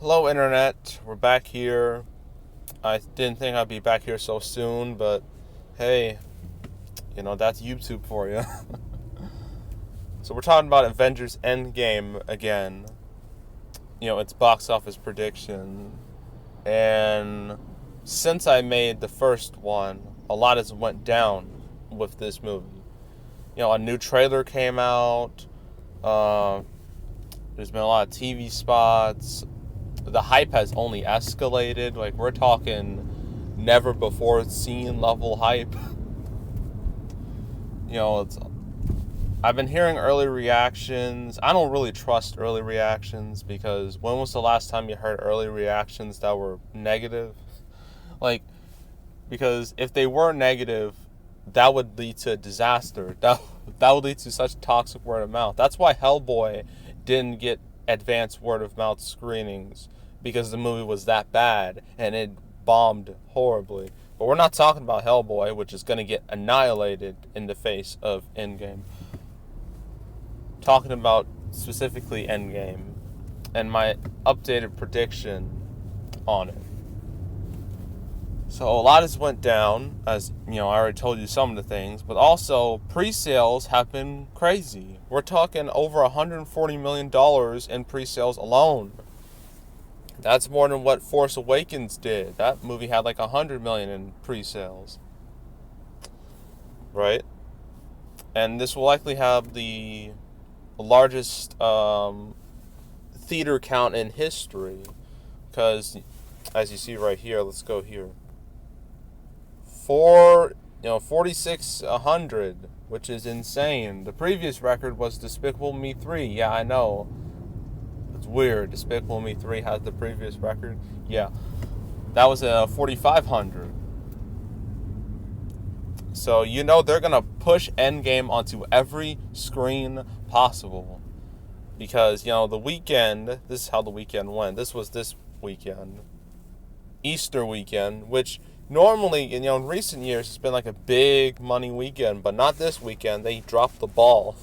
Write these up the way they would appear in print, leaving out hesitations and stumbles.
Hello, Internet. We're back here. I didn't think I'd be back here so soon, but hey, that's YouTube for you. So, we're talking about Avengers Endgame again. It's box office prediction. And since I made the first one, a lot has went down with this movie. A new trailer came out. Uh, there's been a lot of TV spots. The hype has only escalated. Like, we're talking never before seen level hype. It's I've been hearing early reactions. I don't really trust early reactions because when was the last time you heard early reactions that were negative? Like, because if they were negative, that would lead to a disaster. That would lead to such toxic word of mouth. That's why Hellboy didn't get advanced word of mouth screenings, because the movie was that bad and it bombed horribly. But we're not talking about Hellboy, which is going to get annihilated in the face of Endgame. Talking about specifically Endgame and my updated prediction on it. So a lot has went down, as I already told you some of the things, but also pre-sales have been crazy. We're talking over $140 million in pre-sales alone. That's more than what Force Awakens did. That movie had like $100 million in pre-sales, right? And this will likely have the largest theater count in history, because, as you see right here, let's go here. 4,600, which is insane. The previous record was Despicable Me 3. Yeah, I know. It's weird. Despicable Me 3 has the previous record. Yeah. That was 4,500. So, they're going to push Endgame onto every screen possible. Because, the weekend, this is how the weekend went. This was this weekend. Easter weekend, which normally, in recent years, it's been like a big money weekend, but not this weekend. They dropped the ball.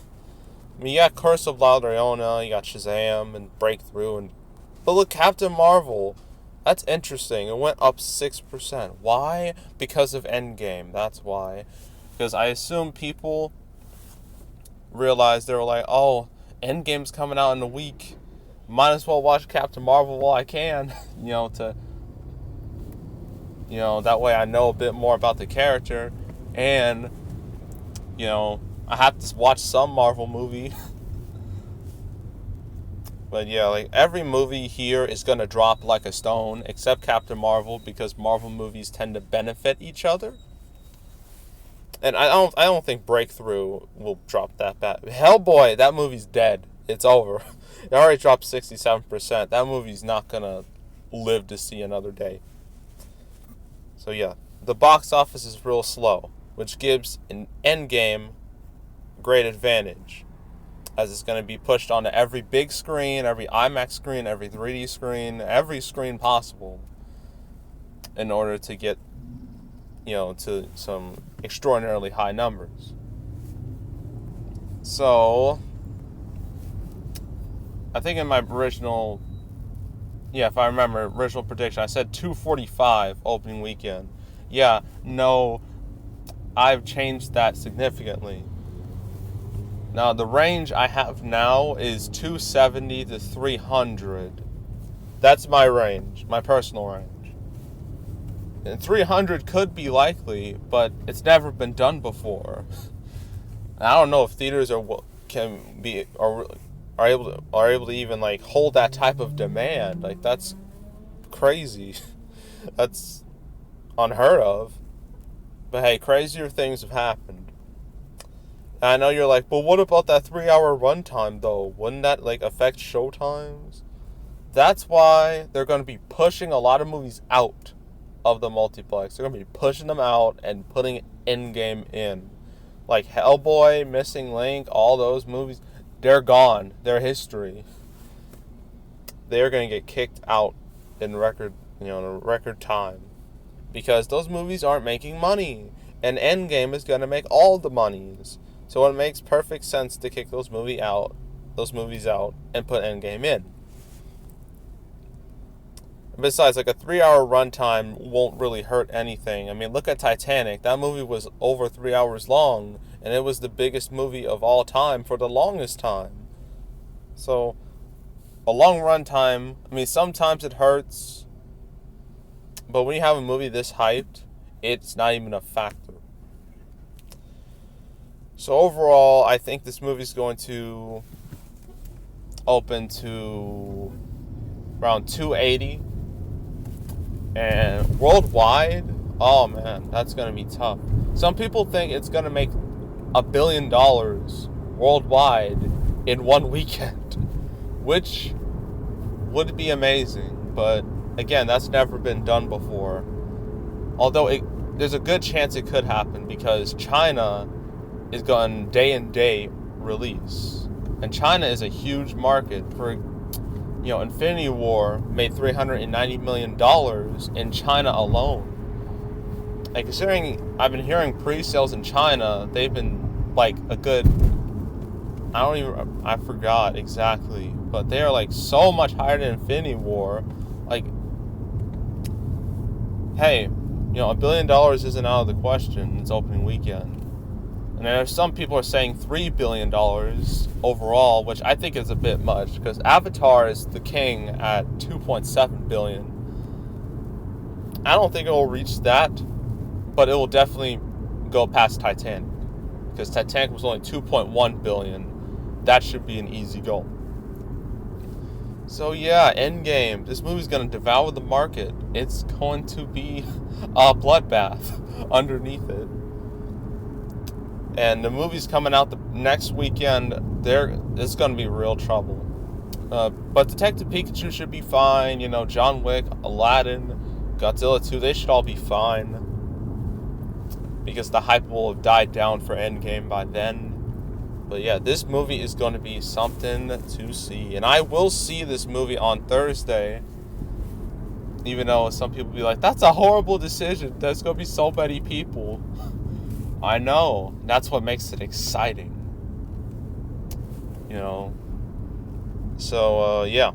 I mean, you got Curse of La Llorona, you got Shazam and Breakthrough, but look, Captain Marvel, that's interesting. It went up 6%. Why? Because of Endgame. That's why. Because I assume people realized, they were like, oh, Endgame's coming out in a week. Might as well watch Captain Marvel while I can, that way I know a bit more about the character, and, I have to watch some Marvel movie. But yeah, like, every movie here is going to drop like a stone, except Captain Marvel, because Marvel movies tend to benefit each other. And I don't think Breakthrough will drop that bad. Hellboy, that movie's dead. It's over. It already dropped 67%. That movie's not going to live to see another day. So yeah, the box office is real slow, which gives an Endgame great advantage, as it's going to be pushed onto every big screen, every IMAX screen, every 3D screen, every screen possible, in order to get, to some extraordinarily high numbers. So, I think in my original, if I remember, original prediction, I said 245 opening weekend. Yeah, no, I've changed that significantly. Now, the range I have now is 270 to 300. That's my range, my personal range. And 300 could be likely, but it's never been done before. I don't know if theaters are able to even like hold that type of demand. Like, that's crazy. That's unheard of. But hey, crazier things have happened. And I know you're like, but what about that 3-hour runtime though? Wouldn't that like affect Showtimes? That's why they're going to be pushing a lot of movies out of the multiplex. They're going to be pushing them out and putting Endgame in. Like Hellboy, Missing Link, all those movies, they're gone. They're history. They're going to get kicked out in a record time, because those movies aren't making money, and Endgame is going to make all the monies. So it makes perfect sense to kick those movies out, and put Endgame in. Besides, like a 3-hour runtime won't really hurt anything. I mean, look at Titanic. That movie was over 3 hours long, and it was the biggest movie of all time for the longest time. So, a long runtime, I mean, sometimes it hurts, but when you have a movie this hyped, it's not even a factor. So overall, I think this movie's going to open to around 280. And worldwide, oh man, that's going to be tough. Some people think it's going to make $1 billion worldwide in one weekend, which would be amazing. But again, that's never been done before. Although there's a good chance it could happen because China is going day and day release. And China is a huge market. For Infinity War made $390 million in China alone. And considering I've been hearing pre-sales in China, they've been like a good, I forgot exactly, but they are like so much higher than Infinity War. Like, hey, $1 billion isn't out of the question. It's opening weekend. And there's some people are saying $3 billion overall, which I think is a bit much, because Avatar is the king at $2.7 billion. I don't think it will reach that, but it will definitely go past Titanic, because Titanic was only $2.1 billion. That should be an easy goal. So yeah, Endgame. This movie's going to devour the market. It's going to be a bloodbath underneath it. And the movie's coming out the next weekend. It's going to be real trouble. But Detective Pikachu should be fine. John Wick, Aladdin, Godzilla 2, they should all be fine. Because the hype will have died down for Endgame by then. But yeah, this movie is going to be something to see. And I will see this movie on Thursday. Even though some people be like, that's a horrible decision. There's going to be so many people. I know. That's what makes it exciting. So, yeah.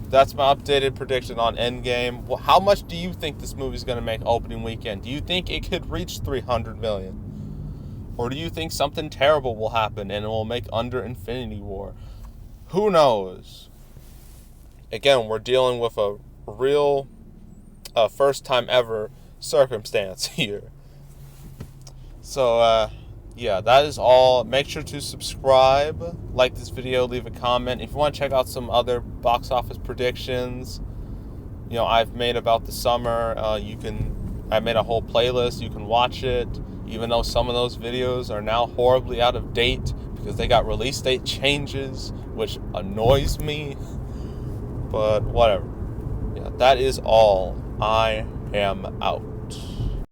That's my updated prediction on Endgame. Well, how much do you think this movie's going to make opening weekend? Do you think it could reach $300 million? Or do you think something terrible will happen and it will make under Infinity War? Who knows? Again, we're dealing with a real first time ever circumstance here. So, yeah, that is all. Make sure to subscribe, like this video, leave a comment. If you want to check out some other box office predictions, I've made about the summer, I made a whole playlist. You can watch it, even though some of those videos are now horribly out of date because they got release date changes, which annoys me. But whatever. Yeah, that is all. I am out.